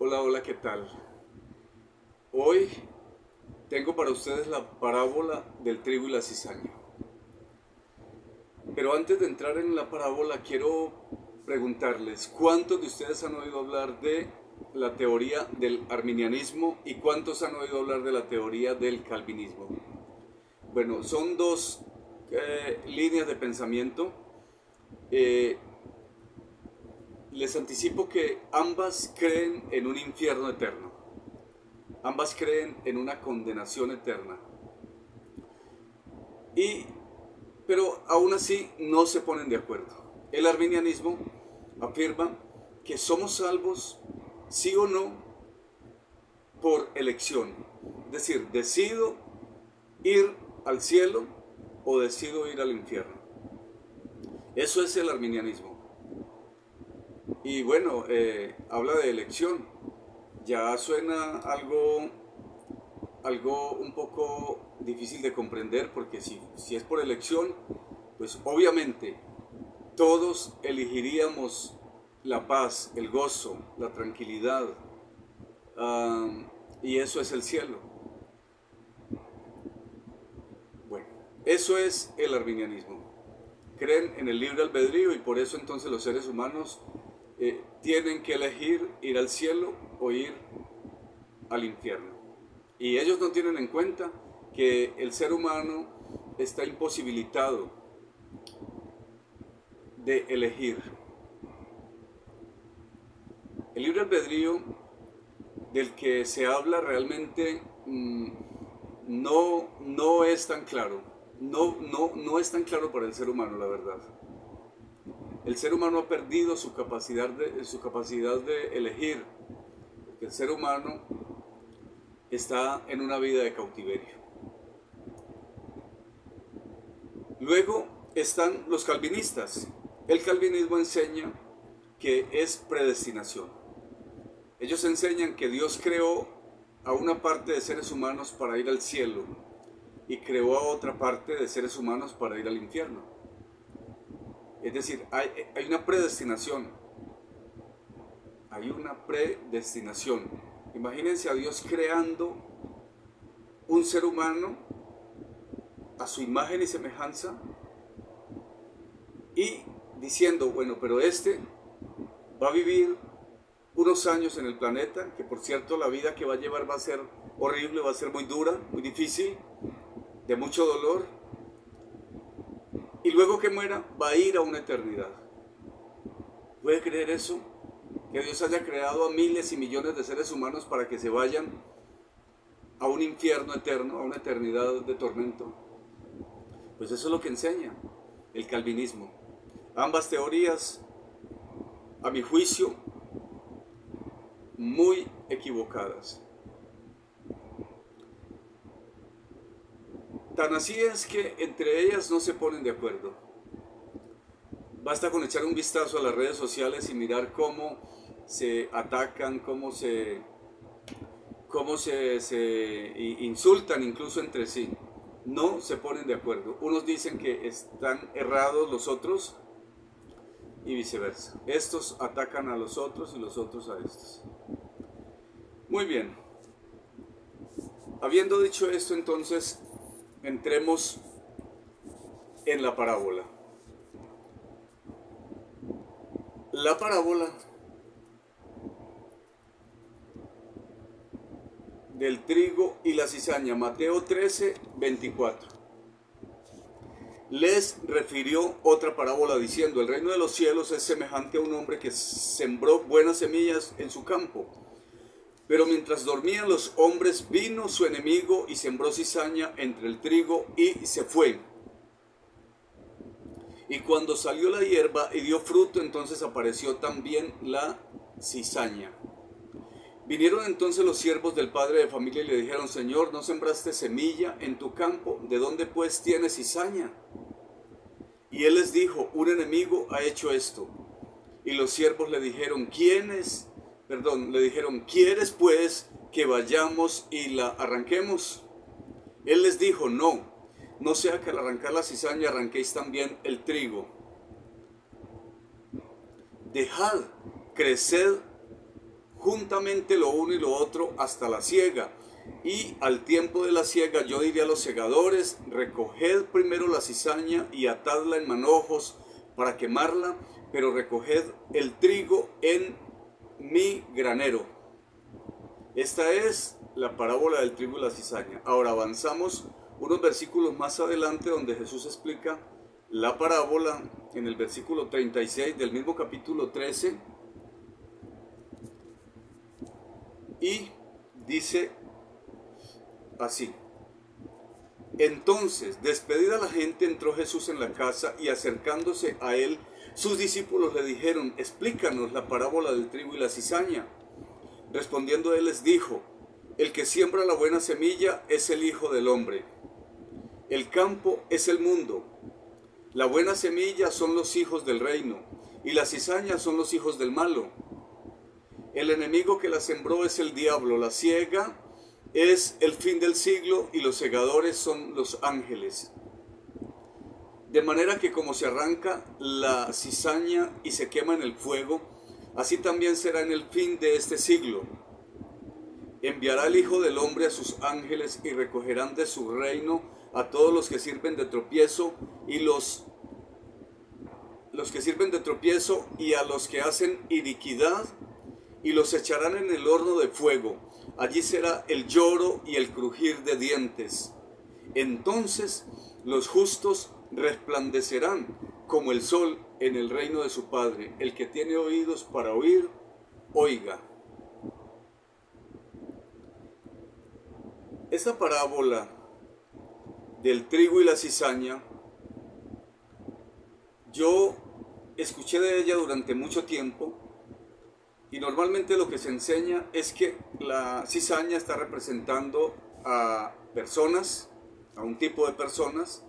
Hola, hola, ¿qué tal? Hoy tengo para ustedes la parábola del trigo y la cizaña. Pero antes de entrar en la parábola, quiero preguntarles, ¿cuántos de ustedes han oído hablar de la teoría del arminianismo y cuántos han oído hablar de la teoría del calvinismo? Bueno, son dos líneas de pensamiento. Eh, Les anticipo que ambas creen en un infierno eterno. Ambas creen en una condenación eterna. Y, pero aún así no se ponen de acuerdo. El arminianismo afirma que somos salvos, sí o no, por elección. Es decir, decido ir al cielo o decido ir al infierno. Eso es el arminianismo. Y bueno, habla de elección. Ya suena algo un poco difícil de comprender, porque si es por elección, pues obviamente todos elegiríamos la paz, el gozo, la tranquilidad, y eso es el cielo. Bueno, eso es el arminianismo. Creen en el libre albedrío y por eso entonces los seres humanos tienen que elegir ir al cielo o ir al infierno. Y ellos no tienen en cuenta que el ser humano está imposibilitado de elegir. El libre albedrío del que se habla realmente no es tan claro. No es tan claro para el ser humano, la verdad. El ser humano ha perdido su capacidad de elegir. Porque el ser humano está en una vida de cautiverio. Luego están los calvinistas. El calvinismo enseña que es predestinación. Ellos enseñan que Dios creó a una parte de seres humanos para ir al cielo y creó a otra parte de seres humanos para ir al infierno. Es decir, hay una predestinación. Hay una predestinación. Imagínense a Dios creando un ser humano a su imagen y semejanza y diciendo, bueno, pero este va a vivir unos años en el planeta, que por cierto la vida que va a llevar va a ser horrible, va a ser muy dura, muy difícil, de mucho dolor, y luego que muera va a ir a una eternidad. ¿Puede creer eso? Que Dios haya creado a miles y millones de seres humanos para que se vayan a un infierno eterno, a una eternidad de tormento. Pues eso es lo que enseña el calvinismo. Ambas teorías, a mi juicio, muy equivocadas. Tan así es que entre ellas no se ponen de acuerdo. Basta con echar un vistazo a las redes sociales y mirar cómo se atacan, cómo se insultan incluso entre sí. No se ponen de acuerdo. Unos dicen que están errados los otros y viceversa. Estos atacan a los otros y los otros a estos. Muy bien. Habiendo dicho esto, entonces entremos en la parábola. La parábola del trigo y la cizaña, Mateo 13, 24. Les refirió otra parábola diciendo, el reino de los cielos es semejante a un hombre que sembró buenas semillas en su campo. Pero mientras dormían los hombres, vino su enemigo y sembró cizaña entre el trigo y se fue. Y cuando salió la hierba y dio fruto, entonces apareció también la cizaña. Vinieron entonces los siervos del padre de familia y le dijeron, Señor, ¿no sembraste semilla en tu campo? ¿De dónde pues tienes cizaña? Y él les dijo, un enemigo ha hecho esto. Y los siervos le dijeron, ¿quieres pues que vayamos y la arranquemos? Él les dijo, no sea que al arrancar la cizaña arranquéis también el trigo. Dejad crecer juntamente lo uno y lo otro hasta la siega. Y al tiempo de la siega yo diré a los segadores, recoged primero la cizaña y atadla en manojos para quemarla, pero recoged el trigo en mi granero. Esta es la parábola del trigo y la cizaña. Ahora avanzamos unos versículos más adelante donde Jesús explica la parábola en el versículo 36 del mismo capítulo 13 y dice así: entonces, despedida la gente, entró Jesús en la casa y acercándose a él, sus discípulos le dijeron, explícanos la parábola del trigo y la cizaña. Respondiendo él les dijo, el que siembra la buena semilla es el Hijo del Hombre. El campo es el mundo. La buena semilla son los hijos del reino, y la cizaña son los hijos del malo. El enemigo que la sembró es el diablo, la siega es el fin del siglo, y los segadores son los ángeles. De manera que como se arranca la cizaña y se quema en el fuego, así también será en el fin de este siglo. Enviará el Hijo del Hombre a sus ángeles y recogerán de su reino a todos los que sirven de tropiezo y los que sirven de tropiezo y a los que hacen iniquidad, y los echarán en el horno de fuego. Allí será el lloro y el crujir de dientes. Entonces los justos resplandecerán como el sol en el reino de su Padre. El que tiene oídos para oír, oiga. Esta parábola del trigo y la cizaña, yo escuché de ella durante mucho tiempo, y normalmente lo que se enseña es que la cizaña está representando a personas, a un tipo de personas,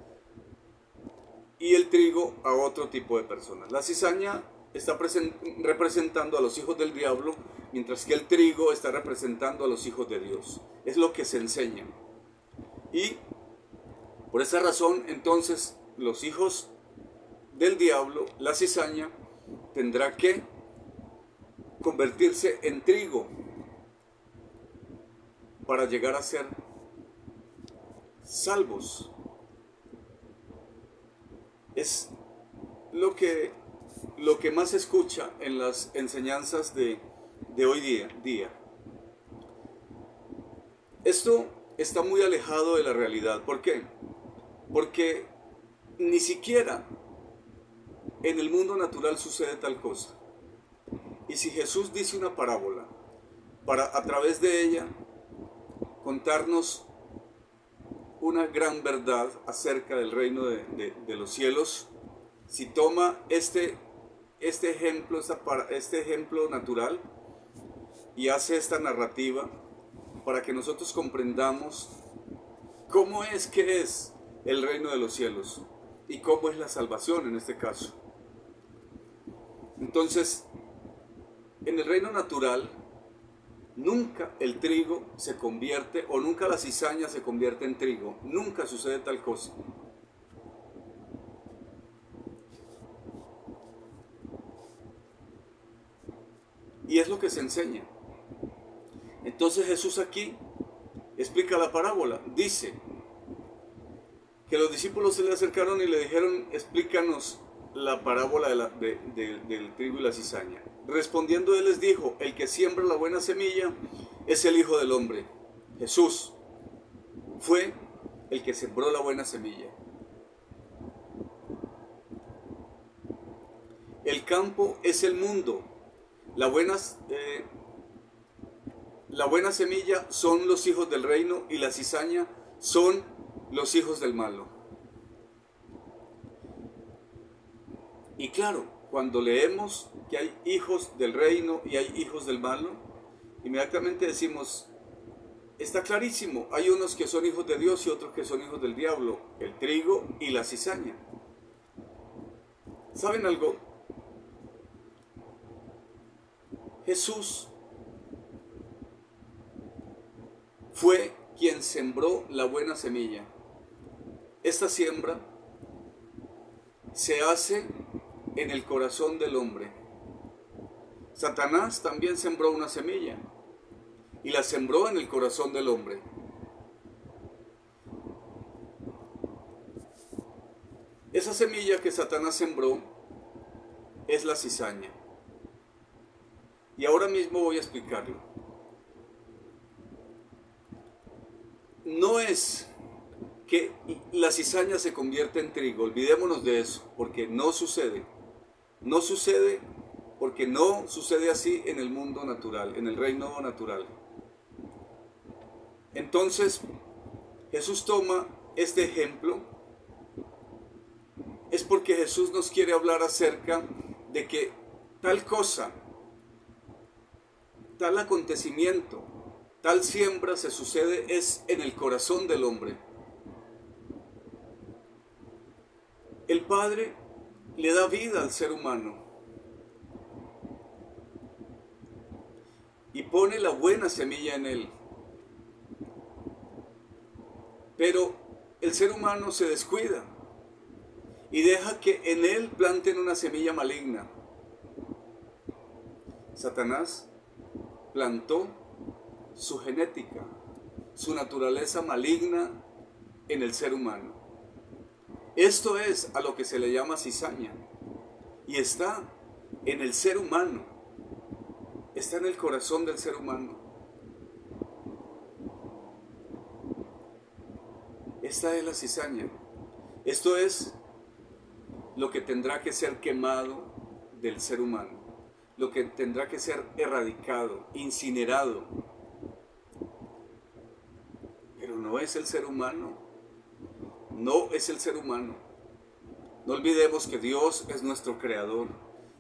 y el trigo a otro tipo de personas. La cizaña está representando a los hijos del diablo, mientras que el trigo está representando a los hijos de Dios. Es lo que se enseña. Y por esa razón, entonces, los hijos del diablo, la cizaña, tendrá que convertirse en trigo para llegar a ser salvos. Es lo que más se escucha en las enseñanzas de hoy día. Esto está muy alejado de la realidad. ¿Por qué? Porque ni siquiera en el mundo natural sucede tal cosa. Y si Jesús dice una parábola para a través de ella contarnos una gran verdad acerca del reino de los cielos, si toma este ejemplo natural y hace esta narrativa para que nosotros comprendamos cómo es que es el reino de los cielos y cómo es la salvación en este caso. Entonces, en el reino natural, nunca el trigo se convierte, o nunca la cizaña se convierte en trigo. Nunca sucede tal cosa. Y es lo que se enseña. Entonces Jesús aquí explica la parábola. Dice que los discípulos se le acercaron y le dijeron, explícanos la parábola del trigo y la cizaña. Respondiendo él les dijo, el que siembra la buena semilla es el Hijo del Hombre. Jesús fue el que sembró la buena semilla. El campo es el mundo. La buena semilla son los hijos del reino y la cizaña son los hijos del malo. Y claro, cuando leemos que hay hijos del reino y hay hijos del malo, inmediatamente decimos, está clarísimo, hay unos que son hijos de Dios y otros que son hijos del diablo, el trigo y la cizaña. ¿Saben algo? Jesús fue quien sembró la buena semilla. Esta siembra se hace en el corazón del hombre. Satanás también sembró una semilla y la sembró en el corazón del hombre. Esa semilla que Satanás sembró es la cizaña. Y ahora mismo voy a explicarlo. No es que la cizaña se convierta en trigo, olvidémonos de eso, porque no sucede. No sucede porque no sucede así en el mundo natural, en el reino natural. Entonces, Jesús toma este ejemplo, es porque Jesús nos quiere hablar acerca de que tal cosa, tal acontecimiento, tal siembra se sucede es en el corazón del hombre. El Padre le da vida al ser humano y pone la buena semilla en él. Pero el ser humano se descuida y deja que en él planten una semilla maligna. Satanás plantó su genética, su naturaleza maligna en el ser humano. Esto es a lo que se le llama cizaña y está en el ser humano, está en el corazón del ser humano. Esta es la cizaña. Esto es lo que tendrá que ser quemado del ser humano, lo que tendrá que ser erradicado, incinerado. Pero no es el ser humano, no es el ser humano. No olvidemos que Dios es nuestro creador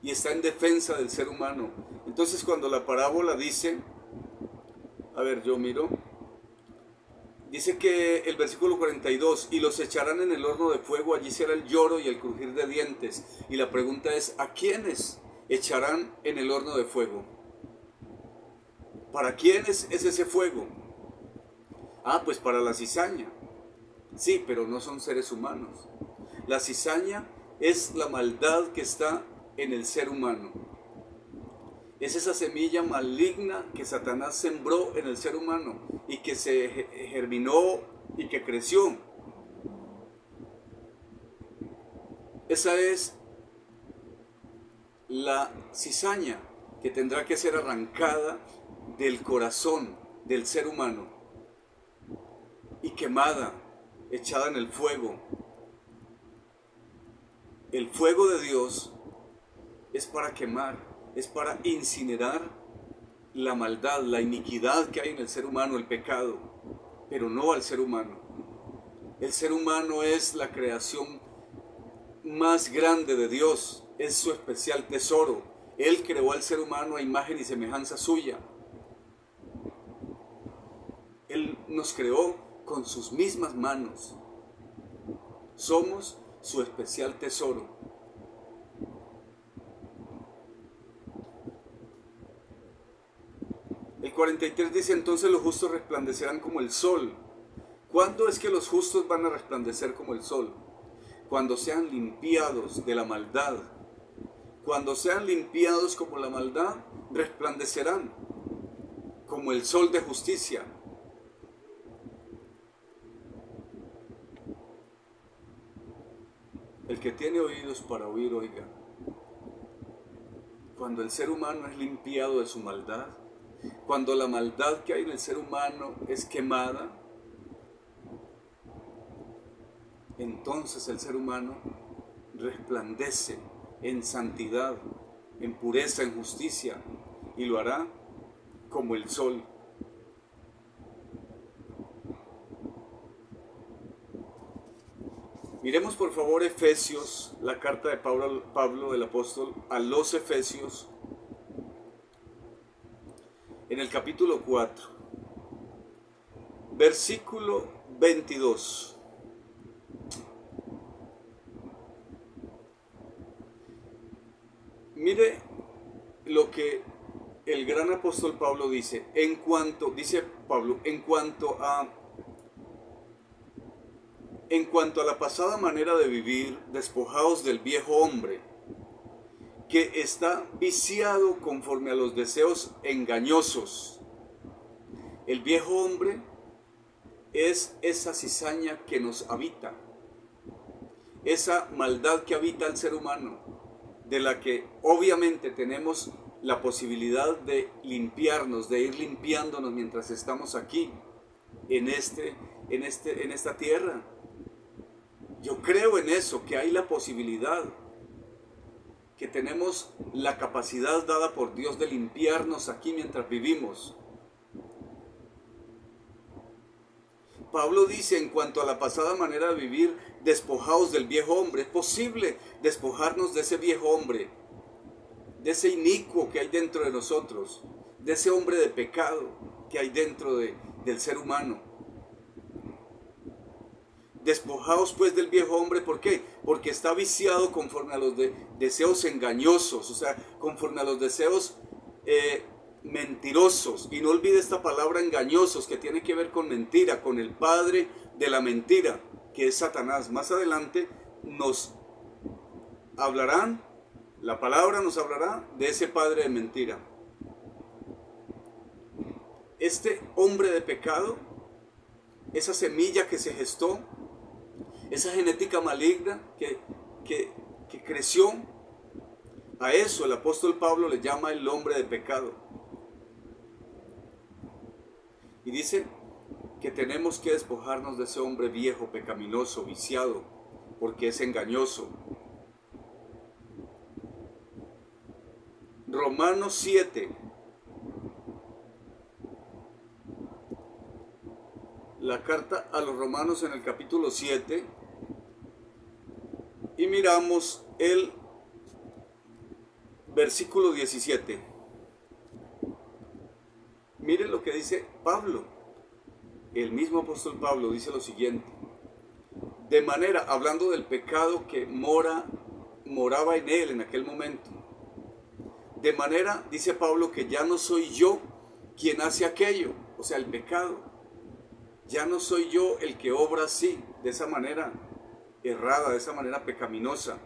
y está en defensa del ser humano. Entonces cuando la parábola dice, a ver, yo miro, dice que el versículo 42, y los echarán en el horno de fuego, allí será el lloro y el crujir de dientes. Y la pregunta es, ¿a quiénes echarán en el horno de fuego? ¿Para quiénes es ese fuego? Ah, pues para la cizaña. Sí, pero no son seres humanos. La cizaña es la maldad que está en el ser humano. Es esa semilla maligna que Satanás sembró en el ser humano y que se germinó y que creció. Esa es la cizaña que tendrá que ser arrancada del corazón del ser humano y quemada, echada en el fuego. El fuego de Dios es para quemar, es para incinerar la maldad, la iniquidad que hay en el ser humano, el pecado, pero no al ser humano. El ser humano es la creación más grande de Dios, es su especial tesoro. Él creó al ser humano a imagen y semejanza suya. Él nos creó con sus mismas manos. Somos su especial tesoro. El 43 dice, entonces los justos resplandecerán como el sol. ¿Cuándo es que los justos van a resplandecer como el sol? Cuando sean limpiados de la maldad. Cuando sean limpiados como la maldad, resplandecerán como el sol de justicia. El que tiene oídos para oír, oiga. Cuando el ser humano es limpiado de su maldad, cuando la maldad que hay en el ser humano es quemada, entonces el ser humano resplandece en santidad, en pureza, en justicia, y lo hará como el sol. Miremos por favor Efesios, la carta de Pablo el apóstol a los Efesios, en el capítulo 4, versículo 22. Mire lo que el gran apóstol Pablo dice, dice Pablo, en cuanto a la pasada manera de vivir, despojaos del viejo hombre, que está viciado conforme a los deseos engañosos. El viejo hombre es esa cizaña que nos habita, esa maldad que habita al ser humano, de la que obviamente tenemos la posibilidad de limpiarnos, de ir limpiándonos mientras estamos aquí, en esta tierra. Yo creo en eso, que hay la posibilidad, que tenemos la capacidad dada por Dios de limpiarnos aquí mientras vivimos. Pablo dice en cuanto a la pasada manera de vivir, despojaos del viejo hombre. Es posible despojarnos de ese viejo hombre, de ese inicuo que hay dentro de nosotros, de ese hombre de pecado que hay dentro del ser humano. Despojaos pues del viejo hombre, ¿por qué? Porque está viciado conforme a los deseos engañosos, o sea, conforme a los deseos mentirosos. Y no olvide esta palabra engañosos, que tiene que ver con mentira, con el padre de la mentira, que es Satanás. Más adelante nos hablarán, la palabra nos hablará de ese padre de mentira. Este hombre de pecado, esa semilla que se gestó, esa genética maligna que creció, a eso el apóstol Pablo le llama el hombre de pecado. Y dice que tenemos que despojarnos de ese hombre viejo, pecaminoso, viciado, porque es engañoso. Romanos 7. La carta a los romanos en el capítulo 7. Y miramos el versículo 17. Miren lo que dice Pablo. El mismo apóstol Pablo dice lo siguiente. De manera, hablando del pecado que moraba en él en aquel momento. De manera, dice Pablo, que ya no soy yo quien hace aquello, o sea, el pecado. Ya no soy yo el que obra así, de esa manera errada, de esa manera pecaminosa.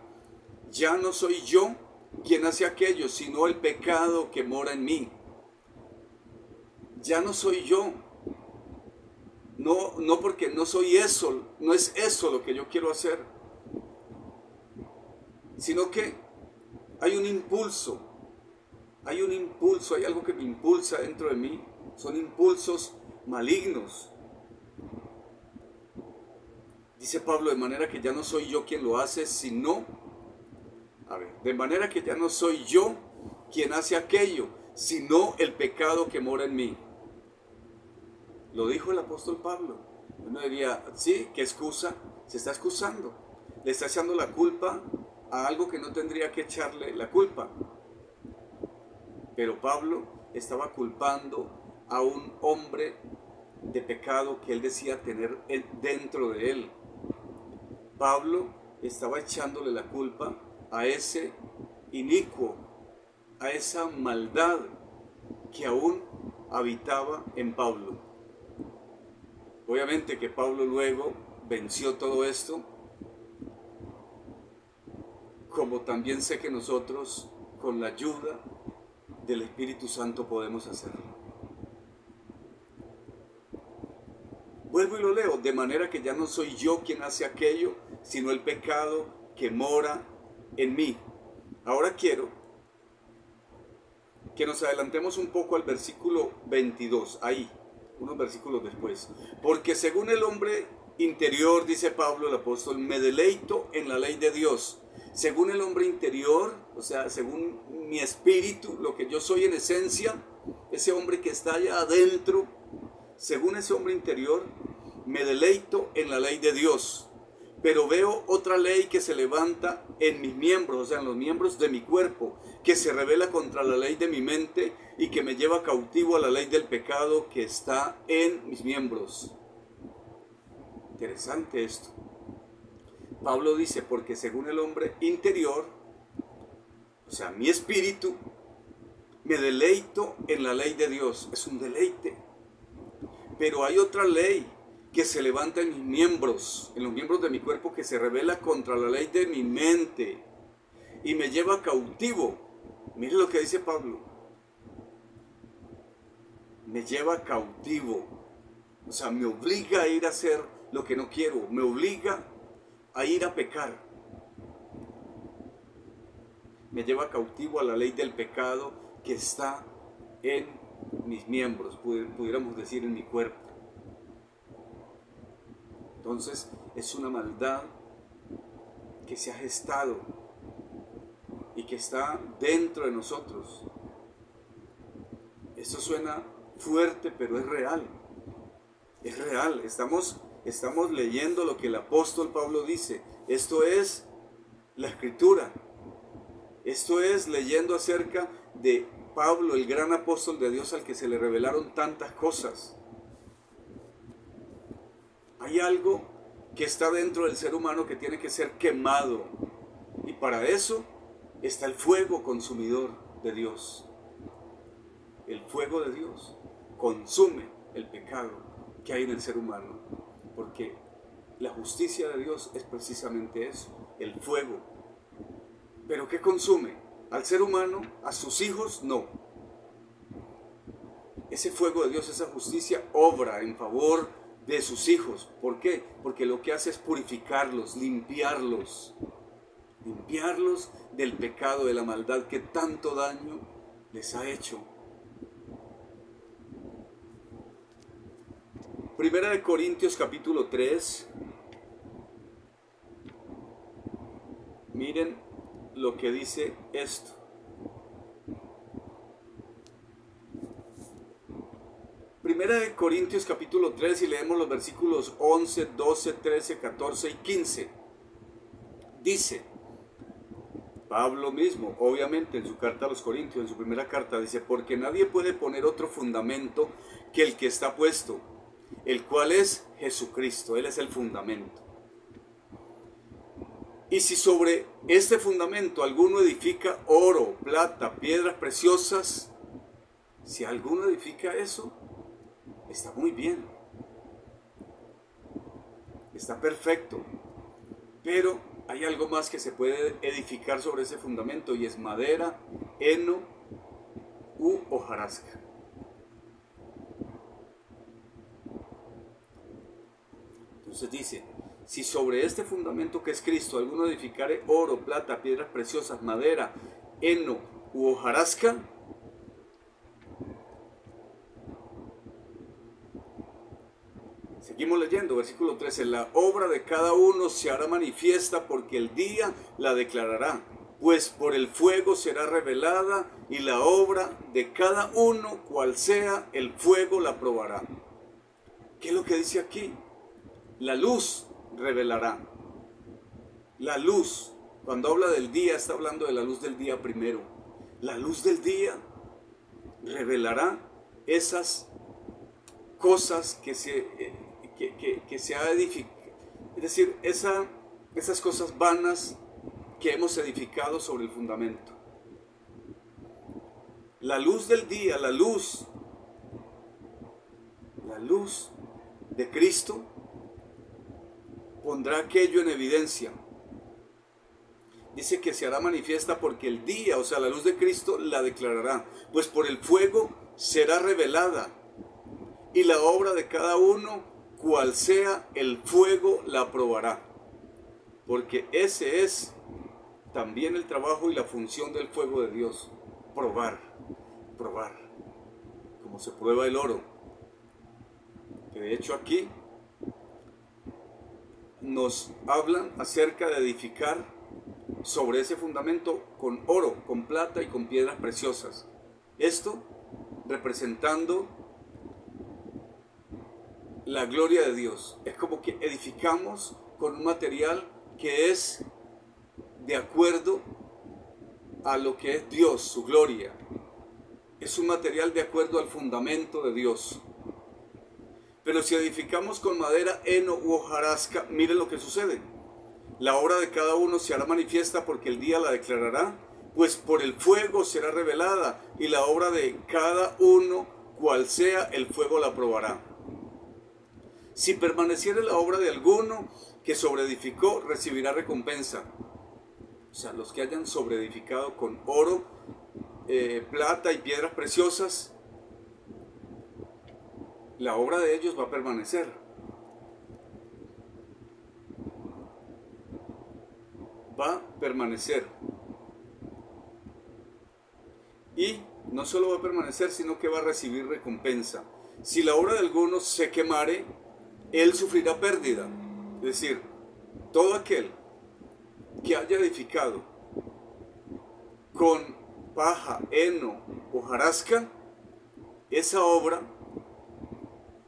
Ya no soy yo quien hace aquello, sino el pecado que mora en mí. Ya no soy yo. No porque no soy eso, no es eso lo que yo quiero hacer. Sino que hay un impulso, hay algo que me impulsa dentro de mí. Son impulsos malignos. Dice Pablo, de manera que ya no soy yo quien lo hace, sino, de manera que ya no soy yo quien hace aquello, sino el pecado que mora en mí. Lo dijo el apóstol Pablo. Uno diría, sí, ¿qué excusa? Se está excusando. Le está echando la culpa a algo que no tendría que echarle la culpa. Pero Pablo estaba culpando a un hombre de pecado que él decía tener dentro de él. Pablo estaba echándole la culpa a ese inicuo, a esa maldad que aún habitaba en Pablo. Obviamente que Pablo luego venció todo esto, como también sé que nosotros, con la ayuda del Espíritu Santo, podemos hacerlo. Vuelvo y lo leo, de manera que ya no soy yo quien hace aquello, sino el pecado que mora en mí. Ahora quiero que nos adelantemos un poco al versículo 22, ahí, unos versículos después. Porque según el hombre interior, dice Pablo el apóstol, me deleito en la ley de Dios. Según el hombre interior, o sea, según mi espíritu, lo que yo soy en esencia, ese hombre que está allá adentro, según ese hombre interior, me deleito en la ley de Dios. Pero veo otra ley que se levanta en mis miembros, o sea, en los miembros de mi cuerpo, que se rebela contra la ley de mi mente y que me lleva cautivo a la ley del pecado que está en mis miembros. Interesante esto. Pablo dice, porque según el hombre interior, o sea, mi espíritu, me deleito en la ley de Dios. Es un deleite. Pero hay otra ley que se levanta en mis miembros, en los miembros de mi cuerpo, que se rebela contra la ley de mi mente y me lleva cautivo. Mire lo que dice Pablo. Me lleva cautivo. O sea, me obliga a ir a hacer lo que no quiero. Me obliga a ir a pecar. Me lleva cautivo a la ley del pecado que está en mis miembros, pudiéramos decir en mi cuerpo. Entonces es una maldad que se ha gestado y que está dentro de nosotros. Esto suena fuerte, pero es real. Es real. Estamos leyendo lo que el apóstol Pablo dice. Esto es la Escritura. Esto es leyendo acerca de Pablo, el gran apóstol de Dios al que se le revelaron tantas cosas. Hay algo que está dentro del ser humano que tiene que ser quemado. Y para eso está el fuego consumidor de Dios. El fuego de Dios consume el pecado que hay en el ser humano. Porque la justicia de Dios es precisamente eso, el fuego. ¿Pero qué consume? ¿Al ser humano? ¿A sus hijos? No. Ese fuego de Dios, esa justicia, obra en favor de sus hijos. ¿Por qué? Porque lo que hace es purificarlos, limpiarlos del pecado, de la maldad que tanto daño les ha hecho. Primera de Corintios capítulo 3. Miren lo que dice esto. Primera de Corintios capítulo 3 y leemos los versículos 11, 12, 13, 14 y 15. Dice, Pablo mismo, obviamente en su carta a los Corintios, en su primera carta, dice, porque nadie puede poner otro fundamento que el que está puesto, el cual es Jesucristo. Él es el fundamento. Y si sobre este fundamento alguno edifica oro, plata, piedras preciosas, si alguno edifica eso, está muy bien. Está perfecto. Pero hay algo más que se puede edificar sobre ese fundamento y es madera, heno u hojarasca. Entonces dice, si sobre este fundamento que es Cristo alguno edificare oro, plata, piedras preciosas, madera, heno u hojarasca, seguimos leyendo, versículo 13, la obra de cada uno se hará manifiesta porque el día la declarará, pues por el fuego será revelada y la obra de cada uno, cual sea, el fuego la probará. ¿Qué es lo que dice aquí? La luz revelará. La luz, cuando habla del día, está hablando de la luz del día primero. La luz del día revelará esas cosas que se ha edificado, es decir, esas cosas vanas que hemos edificado sobre el fundamento. La luz del día, la luz de Cristo pondrá aquello en evidencia. Dice que se hará manifiesta porque el día, o sea, la luz de Cristo la declarará, pues por el fuego será revelada y la obra de cada uno, cual sea el fuego, la probará. Porque ese es también el trabajo y la función del fuego de Dios, probar, como se prueba el oro. Que de hecho aquí nos hablan acerca de edificar sobre ese fundamento con oro, con plata y con piedras preciosas. Esto representando la gloria de Dios. Es como que edificamos con un material que es de acuerdo a lo que es Dios, su gloria. Es un material de acuerdo al fundamento de Dios. Pero si edificamos con madera, heno u hojarasca, miren lo que sucede. La obra de cada uno se hará manifiesta porque el día la declarará, pues por el fuego será revelada, y la obra de cada uno, cual sea, el fuego la probará. Si permaneciere la obra de alguno que sobreedificó, recibirá recompensa. o sea, los que hayan sobreedificado con oro, plata y piedras preciosas, la obra de ellos va a permanecer. Va a permanecer. Y no solo va a permanecer, sino que va a recibir recompensa. Si la obra de alguno se quemare, él sufrirá pérdida. Es decir, todo aquel que haya edificado con paja, heno, hojarasca, esa obra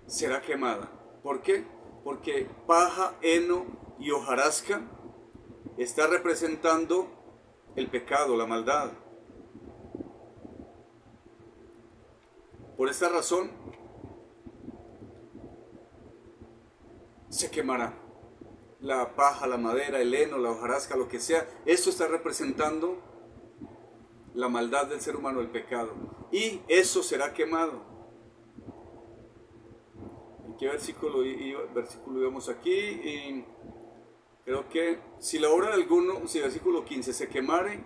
será quemada. ¿Por qué? Porque paja, heno y hojarasca está representando el pecado, la maldad. Por esta razón, se quemará. La paja, la madera, el heno, la hojarasca, lo que sea, esto está representando la maldad del ser humano, el pecado. Y eso será quemado. ¿En qué versículo íbamos aquí? Y creo que si la obra de alguno, si el versículo 15 se quemare,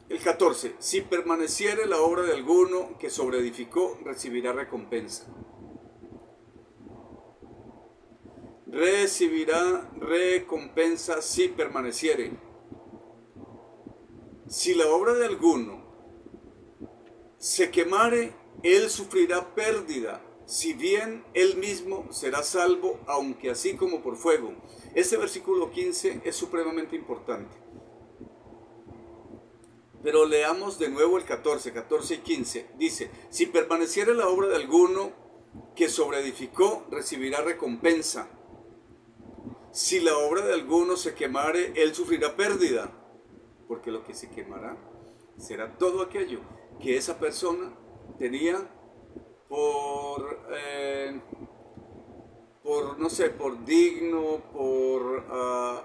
el 14, si permaneciere la obra de alguno que sobreedificó, recibirá recompensa. Recibirá recompensa si permaneciere. Si la obra de alguno se quemare, él sufrirá pérdida, si bien él mismo será salvo, aunque así como por fuego. Este versículo 15 es supremamente importante. Pero leamos de nuevo el 14 y 15. Dice, si permaneciere la obra de alguno que sobreedificó, recibirá recompensa. Si la obra de alguno se quemare, él sufrirá pérdida, porque lo que se quemará será todo aquello que esa persona tenía no sé, por digno, por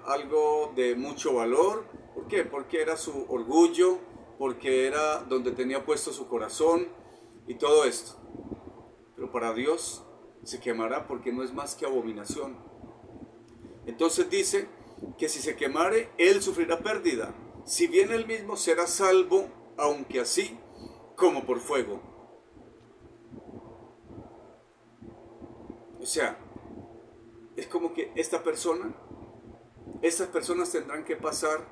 algo de mucho valor. ¿Por qué? Porque era su orgullo, porque era donde tenía puesto su corazón y todo esto. Pero para Dios se quemará porque no es más que abominación. Entonces dice que si se quemare, él sufrirá pérdida, si bien él mismo será salvo, aunque así como por fuego. O sea, es como que estas personas tendrán que pasar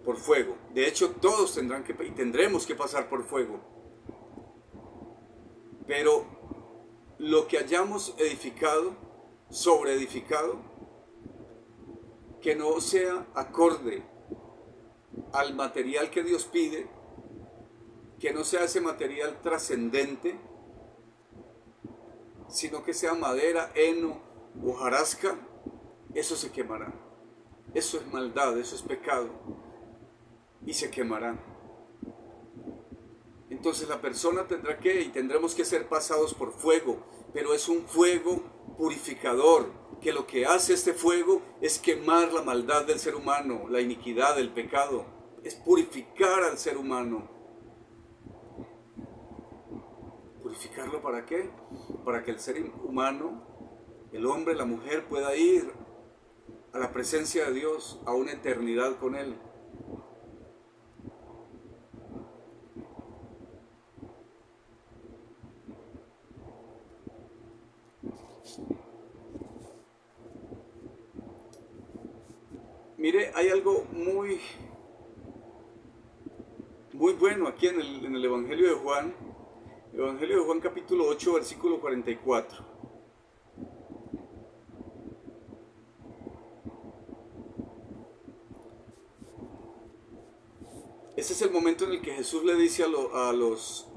por fuego. De hecho, todos tendremos que pasar por fuego. Pero lo que hayamos edificado, sobreedificado, que no sea acorde al material que Dios pide, que no sea ese material trascendente, sino que sea madera, heno, hojarasca, eso se quemará. Eso es maldad, eso es pecado, y se quemará. Entonces la persona tendremos que ser pasados por fuego, pero es un fuego purificador, que lo que hace este fuego es quemar la maldad del ser humano, la iniquidad, el pecado, es purificar al ser humano. ¿Purificarlo para qué? Para que el ser humano, el hombre, la mujer, pueda ir a la presencia de Dios, a una eternidad con Él. Mire, hay algo muy bueno aquí en el Evangelio de Juan. Evangelio de Juan capítulo 8, versículo 44. Ese es el momento en el que Jesús le dice a los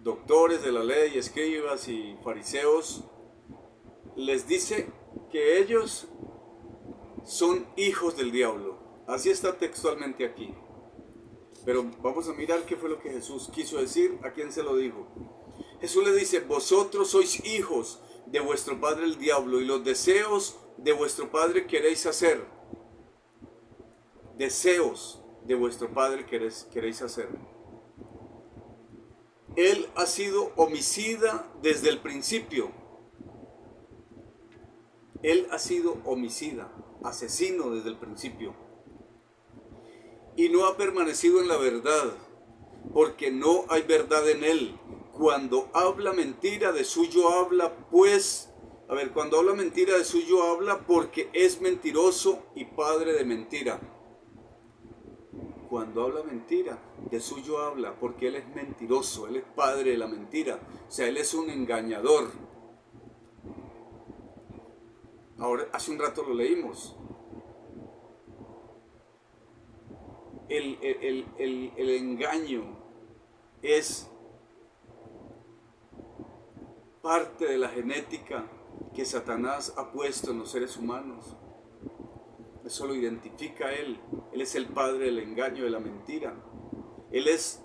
doctores de la ley, escribas y fariseos, les dice que ellos son hijos del diablo. Así está textualmente aquí. Pero vamos a mirar qué fue lo que Jesús quiso decir, a quién se lo dijo. Jesús le dice, vosotros sois hijos de vuestro padre el diablo y los deseos de vuestro padre queréis hacer. Deseos de vuestro padre queréis hacer. Él ha sido homicida desde el principio. Él ha sido homicida. asesino desde el principio. Y no ha permanecido en la verdad, porque no hay verdad en él. Cuando habla mentira, de suyo habla, pues, cuando habla mentira, de suyo habla, porque es mentiroso y padre de mentira. Cuando habla mentira, de suyo habla, porque él es mentiroso, él es padre de la mentira. O sea, él es un engañador. Ahora, hace un rato lo leímos. El engaño es parte de la genética que Satanás ha puesto en los seres humanos. Eso lo identifica él. Él es el padre del engaño, de la mentira. Él es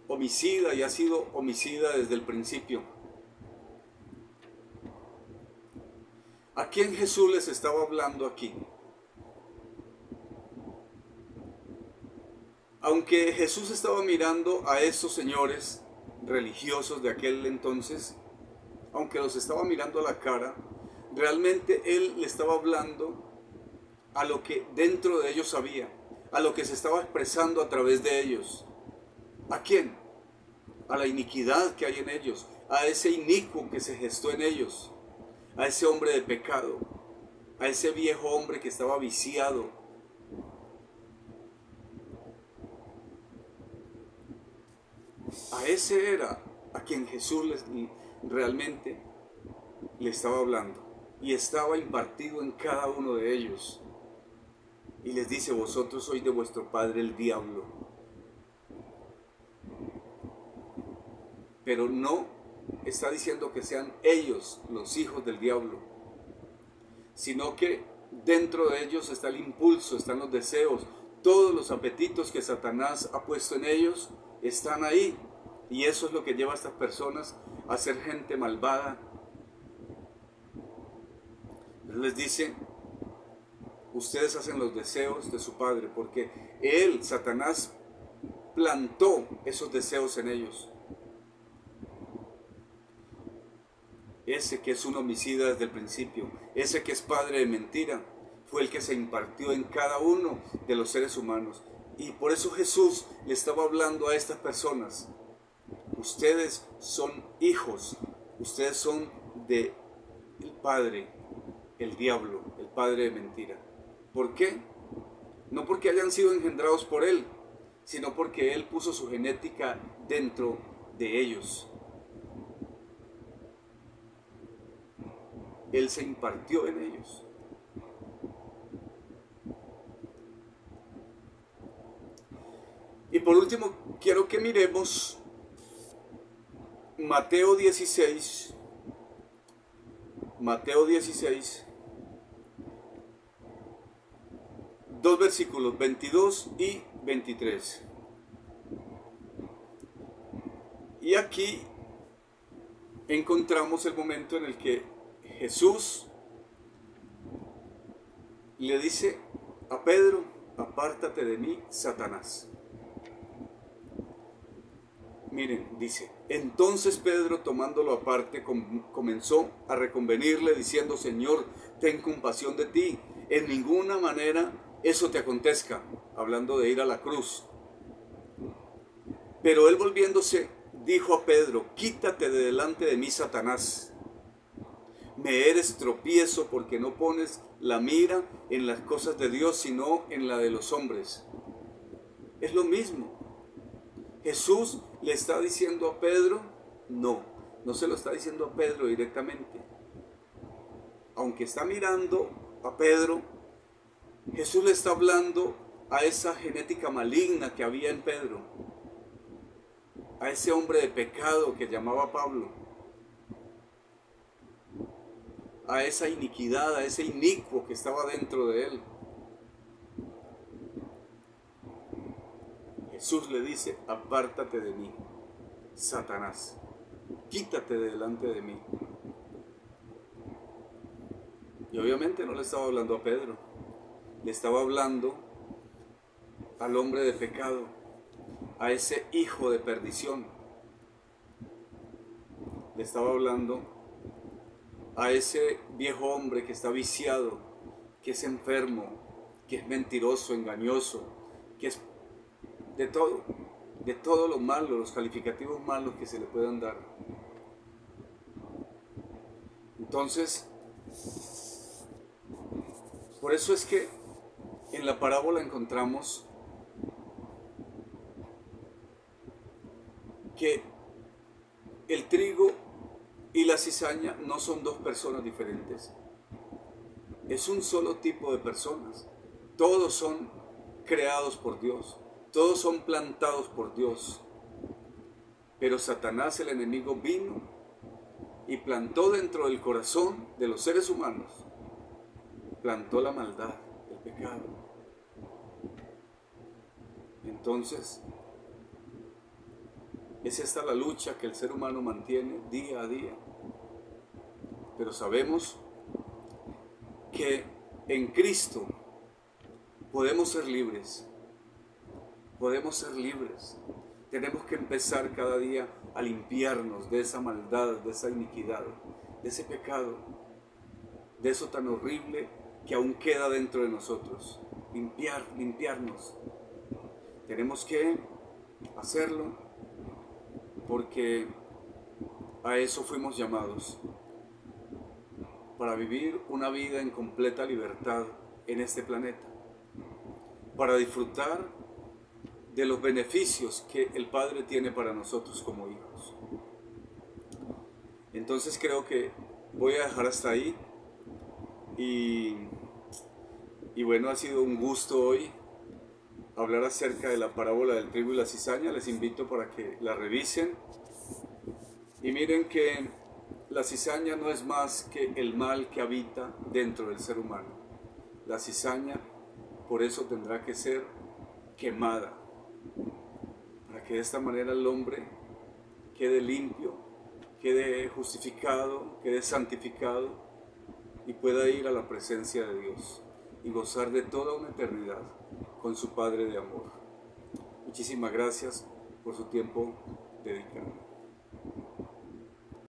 homicida y ha sido homicida desde el principio. ¿A quién Jesús les estaba hablando aquí? Aunque Jesús estaba mirando a esos señores religiosos de aquel entonces, aunque los estaba mirando a la cara, realmente Él le estaba hablando a lo que dentro de ellos había, a lo que se estaba expresando a través de ellos. ¿A quién? A la iniquidad que hay en ellos, a ese inicuo que se gestó en ellos, a ese hombre de pecado, a ese viejo hombre que estaba viciado. A ese era a quien Jesús realmente le estaba hablando y estaba impartido en cada uno de ellos. Y les dice: vosotros sois de vuestro padre el diablo. Pero no está diciendo que sean ellos los hijos del diablo, sino que dentro de ellos está el impulso, están los deseos, todos los apetitos que Satanás ha puesto en ellos están ahí. Y eso es lo que lleva a estas personas a ser gente malvada. Les dice: ustedes hacen los deseos de su padre, porque él, Satanás, plantó esos deseos en ellos. Ese que es un homicida desde el principio, ese que es padre de mentira, fue el que se impartió en cada uno de los seres humanos. Y por eso Jesús le estaba hablando a estas personas: ustedes son hijos, ustedes son del padre, el diablo, el padre de mentira. ¿Por qué? No porque hayan sido engendrados por él, sino porque él puso su genética dentro de ellos. Él se impartió en ellos. Y por último, quiero que miremos Mateo 16, dos versículos 22 y 23. Y aquí encontramos el momento en el que Jesús le dice a Pedro: apártate de mí, Satanás. Miren, dice: entonces Pedro, tomándolo aparte, comenzó a reconvenirle, diciendo: Señor, ten compasión de ti, en ninguna manera eso te acontezca, hablando de ir a la cruz. Pero él, volviéndose, dijo a Pedro: quítate de delante de mí, Satanás. Me eres tropiezo, porque no pones la mira en las cosas de Dios, sino en la de los hombres. Es lo mismo. Jesús le está diciendo a Pedro, no se lo está diciendo a Pedro directamente. Aunque está mirando a Pedro, Jesús le está hablando a esa genética maligna que había en Pedro, a ese hombre de pecado que llamaba Pablo, a esa iniquidad, a ese inicuo que estaba dentro de él. Jesús le dice: apártate de mí, Satanás, quítate de delante de mí. Y obviamente no le estaba hablando a Pedro, le estaba hablando al hombre de pecado, a ese hijo de perdición. Le estaba hablando a ese viejo hombre que está viciado, que es enfermo, que es mentiroso, engañoso, que es de todo lo malo, los calificativos malos que se le puedan dar. Entonces, por eso es que en la parábola encontramos que el trigo y la cizaña no son dos personas diferentes. Es un solo tipo de personas. Todos son creados por Dios. Todos son plantados por Dios. Pero Satanás, el enemigo, vino y plantó dentro del corazón de los seres humanos, plantó la maldad, el pecado. Entonces, es esta la lucha que el ser humano mantiene día a día. Pero sabemos que en Cristo podemos ser libres. Podemos ser libres. Tenemos que empezar cada día a limpiarnos de esa maldad, de esa iniquidad, de ese pecado, de eso tan horrible que aún queda dentro de nosotros. Limpiarnos. Tenemos que hacerlo porque a eso fuimos llamados, para vivir una vida en completa libertad en este planeta, para disfrutar de los beneficios que el Padre tiene para nosotros como hijos. Entonces creo que voy a dejar hasta ahí y bueno, ha sido un gusto hoy hablar acerca de la parábola del trigo y la cizaña. Les invito para que la revisen y miren que la cizaña no es más que el mal que habita dentro del ser humano. La cizaña por eso tendrá que ser quemada, para que de esta manera el hombre quede limpio, quede justificado, quede santificado y pueda ir a la presencia de Dios y gozar de toda una eternidad con su Padre de amor. Muchísimas gracias por su tiempo dedicado.